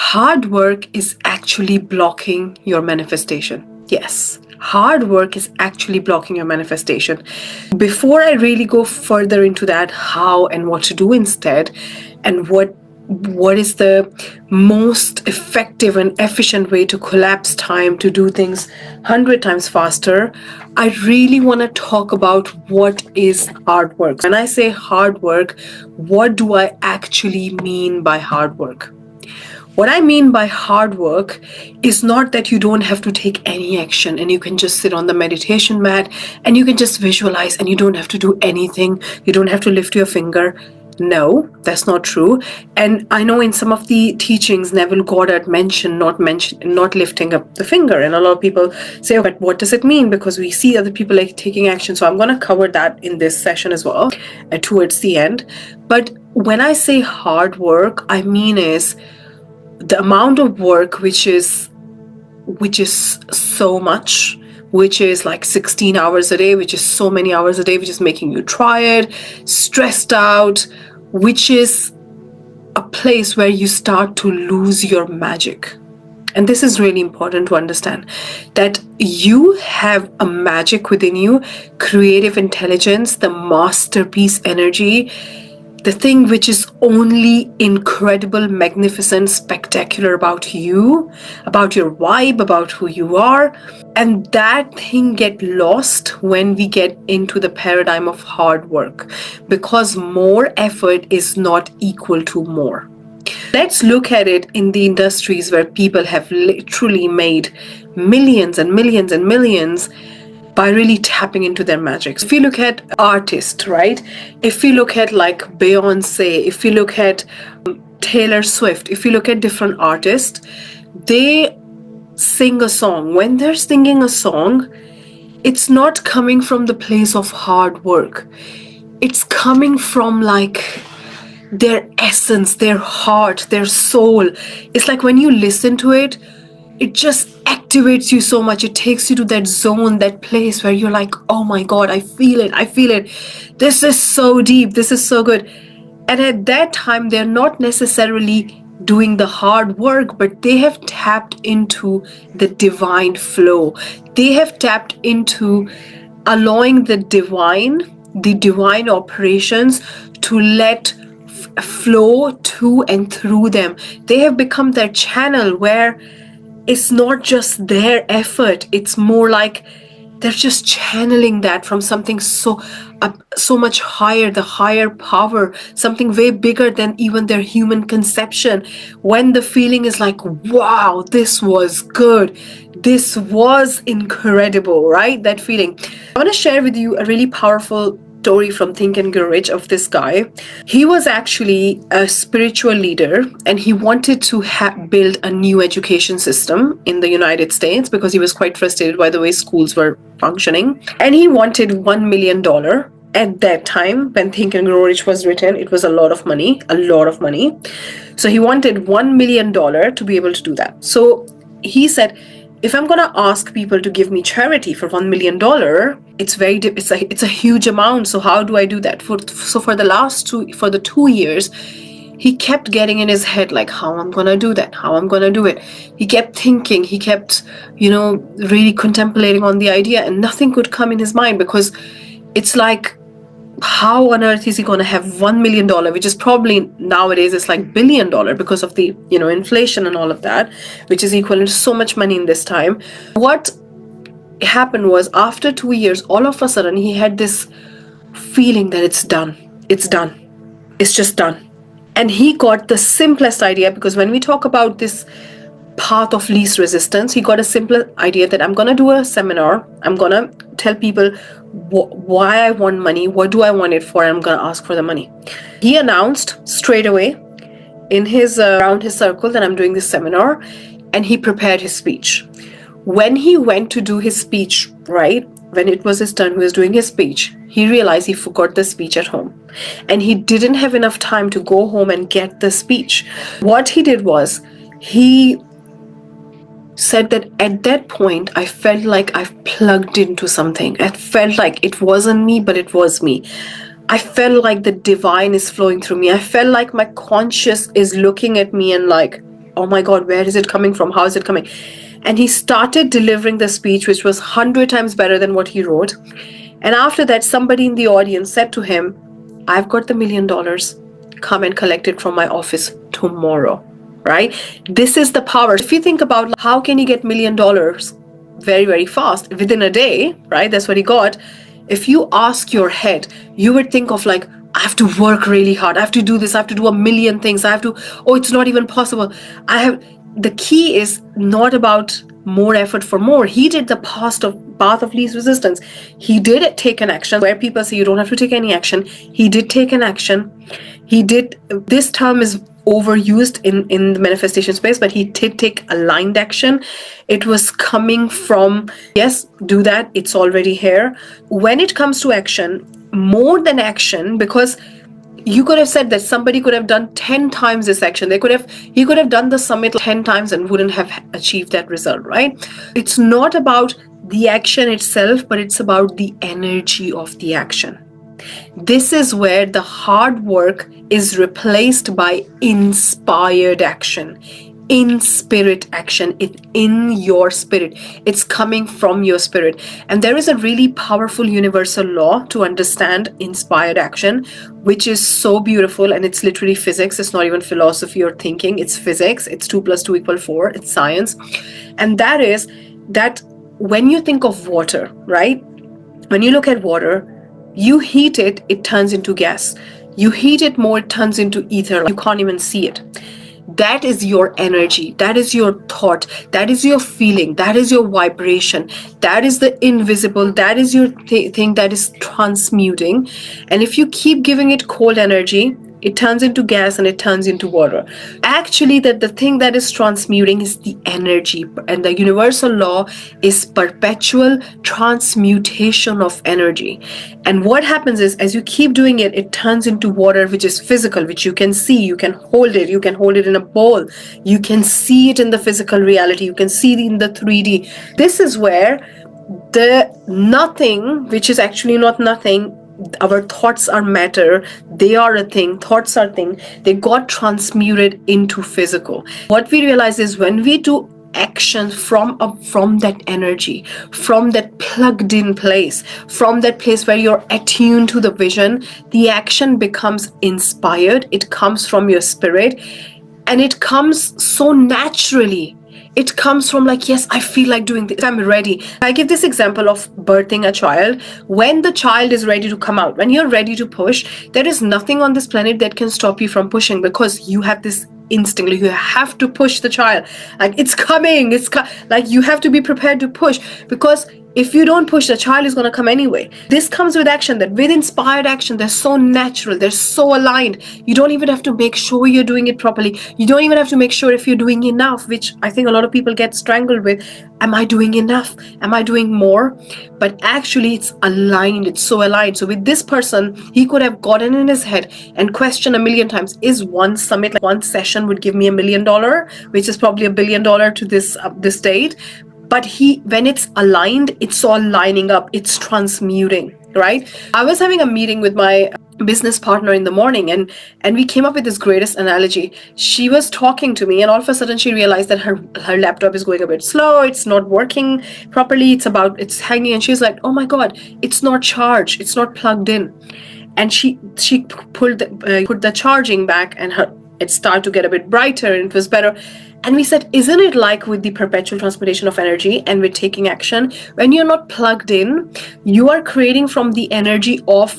hard work is actually blocking your manifestation. Yes, hard work is actually blocking your manifestation. Before I really go further into that, how and what to do instead, and what is the most effective and efficient way to collapse time to do things 100 times faster, I really want to talk about what is hard work. When I say hard work, what do I actually mean by hard work? What I mean by hard work is not that you don't have to take any action and you can just sit on the meditation mat and you can just visualize and you don't have to do anything. You don't have to lift your finger. No, that's not true. And I know in some of the teachings, Neville Goddard mentioned not lifting up the finger. And a lot of people say, but what does it mean? Because we see other people like taking action. So I'm going to cover that in this session as well, towards the end. But when I say hard work, I mean is the amount of work which is so much, which is like 16 hours a day, which is so many hours a day, which is making you tired, stressed out, which is a place where you start to lose your magic. And this is really important to understand, that you have a magic within you, creative intelligence, the masterpiece energy, the thing which is only incredible, magnificent, spectacular about you, about your vibe, about who you are. And that thing get lost when we get into the paradigm of hard work, because more effort is not equal to more. Let's look at it in the industries where people have literally made millions and millions and millions by really tapping into their magic. If you look at artists, right? If you look at like Beyonce, if you look at Taylor Swift, if you look at different artists, they sing a song. When they're singing a song, it's not coming from the place of hard work. It's coming from like their essence, their heart, their soul. It's like when you listen to it, it just activates you so much. It takes you to that zone, that place where you're like, oh my God, I feel it. This is so deep. This is so good. And at that time, they're not necessarily doing the hard work, but they have tapped into the divine flow. They have tapped into allowing the divine operations to let flow to and through them. They have become that channel where it's not just their effort, it's more like they're just channeling that from something so much higher, the higher power, something way bigger than even their human conception. When the feeling is like, wow, this was good, this was incredible, right? That feeling. I want to share with you a really powerful story from Think and Grow Rich of this guy. He was actually a spiritual leader and he wanted to build a new education system in the United States because he was quite frustrated by the way schools were functioning. And he wanted $1 million. At that time, when Think and Grow Rich was written, it was a lot of money. So he wanted $1 million to be able to do that. So he said, if I'm going to ask people to give me charity for $1 million, it's a huge amount. So how do I do that? For the 2 years, he kept getting in his head like how I'm going to do that, how I'm going to do it. He kept thinking, he kept, really contemplating on the idea, and nothing could come in his mind, because it's like, how on earth is he going to have $1 million, which is probably nowadays it's like $1 billion because of the inflation and all of that, which is equivalent to so much money in this time. What happened was, after 2 years, all of a sudden he had this feeling that it's just done. And he got the simplest idea, because when we talk about this path of least resistance, he got a simple idea that I'm going to do a seminar. I'm going to tell people why I want money, what do I want it for, and I'm going to ask for the money. He announced straight away in his around his circle that I'm doing this seminar, and he prepared his speech. When he went to do his speech, right, when it was his turn, he was doing his speech, he realized he forgot the speech at home, and he didn't have enough time to go home and get the speech. What he did was, he said that at that point, I felt like I've plugged into something. I felt like it wasn't me, but it was me. I felt like the divine is flowing through me. I felt like my conscious is looking at me and like, oh my God, where is it coming from? How is it coming? And he started delivering the speech, which was 100 times better than what he wrote. And after that, somebody in the audience said to him, I've got the $1 million. Come and collect it from my office tomorrow, right? This is the power. If you think about how can you get $1 million very, very fast within a day, right? That's what he got. If you ask your head, you would think of like, I have to work really hard. I have to do this. I have to do a million things. Oh, it's not even possible. The key is not about more effort for more. He did the path of least resistance. He did take an action where people say you don't have to take any action. He did take an action. This term is overused in the manifestation space, but he did take aligned action. It was coming from, yes, do that. It's already here. When it comes to action, more than action, because you could have said that somebody could have done 10 times this action. He could have done the summit 10 times and wouldn't have achieved that result, right? It's not about the action itself, but it's about the energy of the action. This is where the hard work is replaced by inspired action. In spirit action, it's in your spirit. It's coming from your spirit. And there is a really powerful universal law to understand inspired action, which is so beautiful. And it's literally physics. It's not even philosophy or thinking. It's physics. It's 2 + 2 = 4. It's science. And that is that when you think of water, right? When you look at water, you heat it, it turns into gas. You heat it more, it turns into ether. You can't even see it. That is your energy. That is your thought. That is your feeling. That is your vibration. That is the invisible. That is your thing that is transmuting. And if you keep giving it cold energy, it turns into gas and it turns into water. Actually, the thing that is transmuting is the energy. And the universal law is perpetual transmutation of energy. And what happens is, as you keep doing it, it turns into water, which is physical, which you can see, you can hold it in a bowl. You can see it in the physical reality. You can see it in the 3D. This is where the nothing, which is actually not nothing, our thoughts are matter, they are a thing, thoughts are thing, they got transmuted into physical. What we realize is when we do action from that energy, from that plugged in place, from that place where you're attuned to the vision, the action becomes inspired. It comes from your spirit and it comes so naturally. It comes from like, yes, I feel like doing this. I'm ready. I give this example of birthing a child. When the child is ready to come out, when you're ready to push, there is nothing on this planet that can stop you from pushing because you have this instinct. You have to push the child. Like it's coming. Like you have to be prepared to push because if you don't push, the child is going to come anyway. This comes with action, that with inspired action, they're so natural, they're so aligned. You don't even have to make sure you're doing it properly. You don't even have to make sure if you're doing enough, which I think a lot of people get strangled with. Am I doing enough? Am I doing more? But actually it's aligned. It's so aligned. So with this person, he could have gotten in his head and questioned a million times, is one summit, like one session would give me $1 million, which is probably $1 billion to this date. But when it's aligned, it's all lining up, it's transmuting, right? I was having a meeting with my business partner in the morning and we came up with this greatest analogy. She was talking to me and all of a sudden she realized that her laptop is going a bit slow, it's not working properly, it's hanging, and she's like, oh my God, it's not charged, it's not plugged in. And she put the charging back and it started to get a bit brighter and it was better. And we said, isn't it like with the perpetual transmutation of energy and with taking action, when you're not plugged in, you are creating from the energy of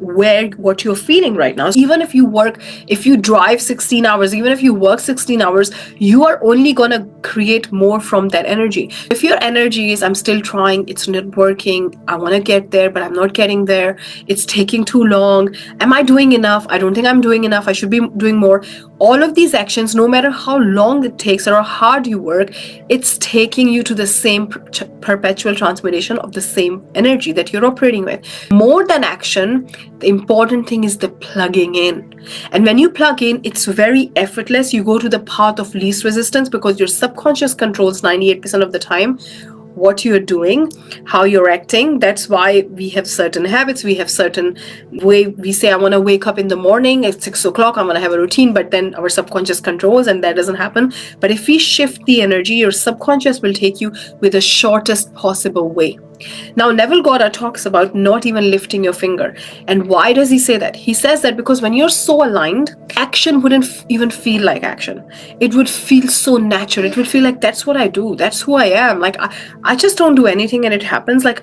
what you're feeling right now. Even if you drive 16 hours, even if you work 16 hours, you are only going to create more from that energy. If your energy is, I'm still trying, it's not working, I want to get there, but I'm not getting there, it's taking too long, am I doing enough? I don't think I'm doing enough, I should be doing more. All of these actions, no matter how long it takes or how hard you work, it's taking you to the same perpetual transmutation of the same energy that you're operating with. More than action, the important thing is the plugging in. And when you plug in, it's very effortless. You go to the path of least resistance because your subconscious controls 98% of the time what you're doing, how you're acting. That's why we have certain habits. We have certain way. We say, I want to wake up in the morning at 6 o'clock. I'm going to have a routine, but then our subconscious controls and that doesn't happen. But if we shift the energy, your subconscious will take you with the shortest possible way. Now, Neville Goddard talks about not even lifting your finger. And why does he say that? He says that because when you're so aligned, action wouldn't even feel like action. It would feel so natural. It would feel like that's what I do. That's who I am. Like I just don't do anything and it happens. Like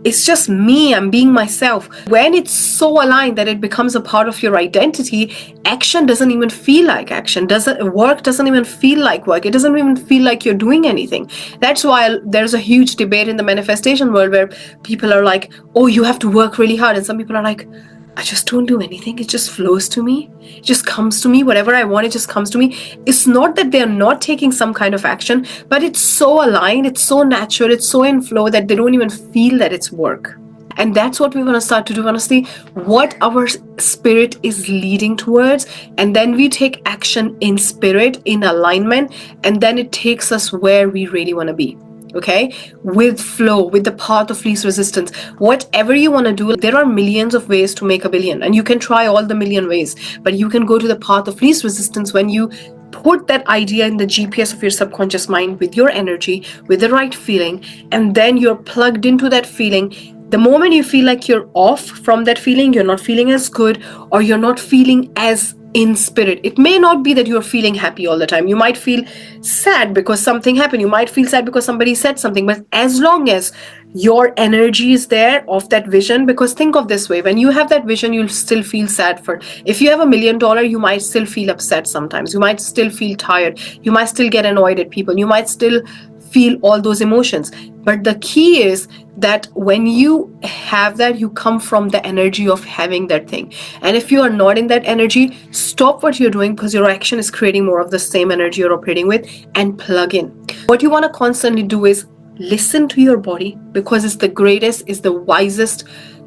it's just me. I'm being myself. When it's so aligned that it becomes a part of your identity, action doesn't even feel like action. Work doesn't even feel like work. It doesn't even feel like you're doing anything. That's why there's a huge debate in the manifestation world where people are like, oh, you have to work really hard. And some people are like, I just don't do anything. It just flows to me. It just comes to me. Whatever I want, it just comes to me. It's not that they're not taking some kind of action, but it's so aligned, it's so natural, it's so in flow that they don't even feel that it's work. And that's what we want to start to do. We want to see what our spirit is leading towards. And then we take action in spirit, in alignment, and then it takes us where we really want to be. Okay, with flow, with the path of least resistance. Whatever you want to do, there are millions of ways to make $1 billion, and you can try all the million ways, but you can go to the path of least resistance when you put that idea in the GPS of your subconscious mind with your energy, with the right feeling, and then you're plugged into that feeling. The moment you feel like you're off from that feeling, you're not feeling as good, or you're not feeling as in spirit. It may not be that you're feeling happy all the time. You might feel sad because something happened. You might feel sad because somebody said something. But as long as your energy is there of that vision, because think of this way, when you have that vision, you'll still feel sad for. If you have $1 million, you might still feel upset sometimes. You might still feel tired. You might still get annoyed at people. You might still feel all those emotions. But the key is that when you have that, you come from the energy of having that thing. And if you are not in that energy, stop what you're doing, because your action is creating more of the same energy you're operating with, and plug in. What you want to constantly do is listen to your body, because it's the greatest, it's the wisest.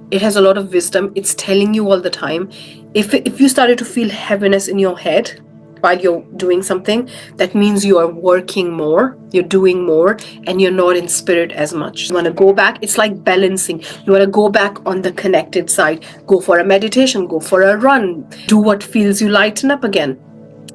It has a lot of wisdom. It's telling you all the time. If you started to feel heaviness in your head while you're doing something, that means you are working more, you're doing more, and you're not in spirit as much. You want to go back. It's like balancing. You want to go back on the connected side. Go for a meditation, go for a run, do what feels you, lighten up again,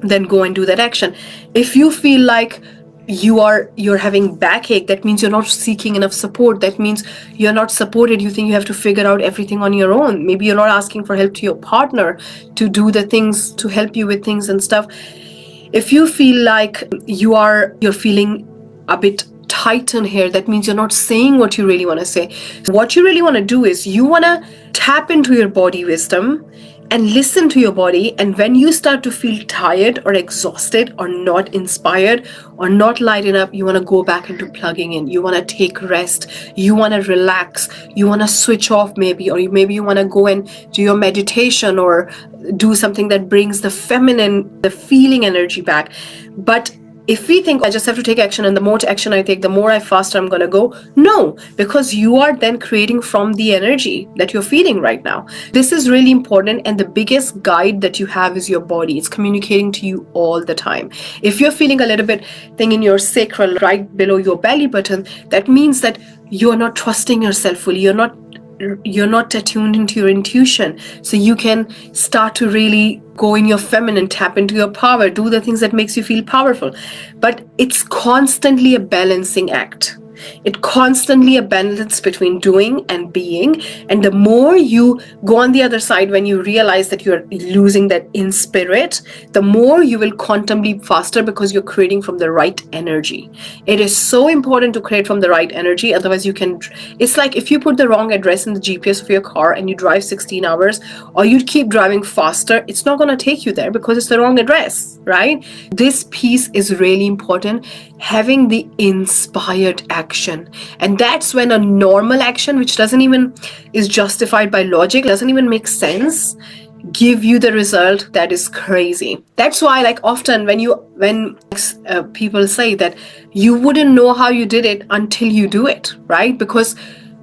then go and do that action. If you feel like you're having backache, that means you're not seeking enough support. That means you're not supported. You think you have to figure out everything on your own. Maybe you're not asking for help to your partner to do the things, to help you with things and stuff. If you feel like you're feeling a bit tight in here, that means you're not saying what you really want to say. What you really want to do is you want to tap into your body wisdom and listen to your body. And when you start to feel tired or exhausted or not inspired or not lighting up, you want to go back into plugging in. You want to take rest. You want to relax. You want to switch off maybe, or maybe you want to go and do your meditation or do something that brings the feminine, the feeling energy back. But if we think I just have to take action, and the more action I take, the more faster I'm going to go. No, because you are then creating from the energy that you're feeling right now. This is really important. And the biggest guide that you have is your body. It's communicating to you all the time. If you're feeling a little bit thing in your sacral right below your belly button, that means that you're not trusting yourself fully. You're not attuned into your intuition. So you can start to really go in your feminine, tap into your power, do the things that makes you feel powerful. But it's constantly a balancing act. It constantly a balance between doing and being. And the more you go on the other side, when you realize that you're losing that in spirit, the more you will quantum leap faster, because you're creating from the right energy. It is so important to create from the right energy. Otherwise it's like if you put the wrong address in the GPS of your car and you drive 16 hours, or you keep driving faster, it's not going to take you there because it's the wrong address, right? This piece is really important. Having the inspired action. And that's when a normal action, which is justified by logic, doesn't even make sense, give you the result that is crazy. That's why, like, often when people say that you wouldn't know how you did it until you do it, right? Because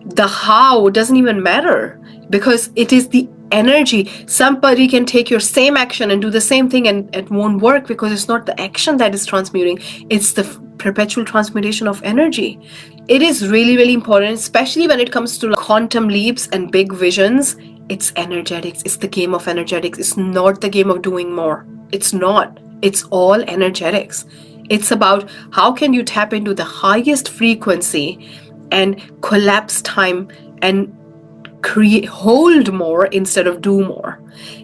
the how doesn't even matter, because it is the energy. Somebody can take your same action and do the same thing, and it won't work, because it's not the action that is transmuting, it's the perpetual transmutation of energy. It is really, really important, especially when it comes to quantum leaps and big visions. It's energetics. It's the game of energetics. It's not the game of doing more. It's not. It's all energetics. It's about how can you tap into the highest frequency and collapse time and hold more instead of do more.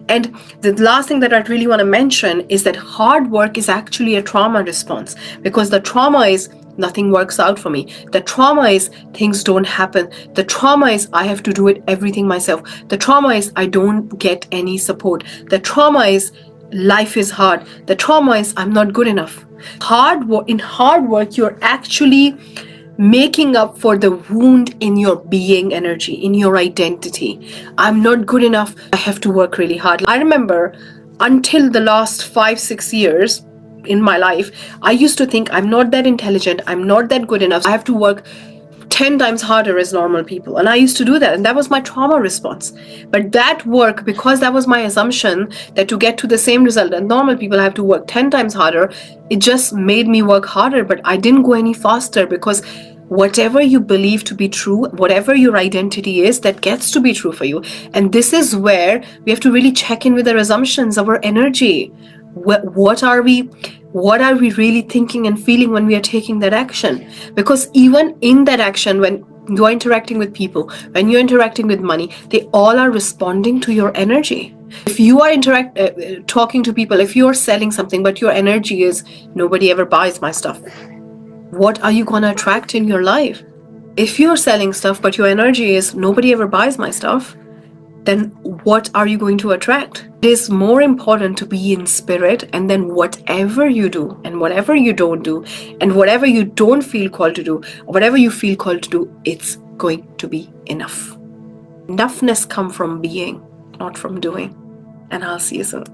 And the last thing that I really want to mention is that hard work is actually a trauma response, because the trauma is nothing works out for me. The trauma is things don't happen. The trauma is I have to do it everything myself. The trauma is I don't get any support. The trauma is life is hard. The trauma is I'm not good enough. In hard work, you're actually making up for the wound in your being energy, in your identity. I'm not good enough. I have to work really hard. I remember until the last 5-6 years in my life, I used to think I'm not that intelligent. I'm not that good enough. I have to work 10 times harder as normal people. And I used to do that. And that was my trauma response. But that work, because that was my assumption that to get to the same result that normal people have to work 10 times harder, it just made me work harder. But I didn't go any faster, because whatever you believe to be true, whatever your identity is, that gets to be true for you. And this is where we have to really check in with our assumptions, our energy. What are we really thinking and feeling when we are taking that action? Because even in that action, when you're interacting with people, when you're interacting with money, they all are responding to your energy. If you are talking to people, if you're selling something, but your energy is nobody ever buys my stuff, what are you going to attract in your life? If you're selling stuff, but your energy is nobody ever buys my stuff, then what are you going to attract? It is more important to be in spirit, and then whatever you do and whatever you don't do and whatever you don't feel called to do, whatever you feel called to do, it's going to be enough. Enoughness comes from being, not from doing. And I'll see you soon.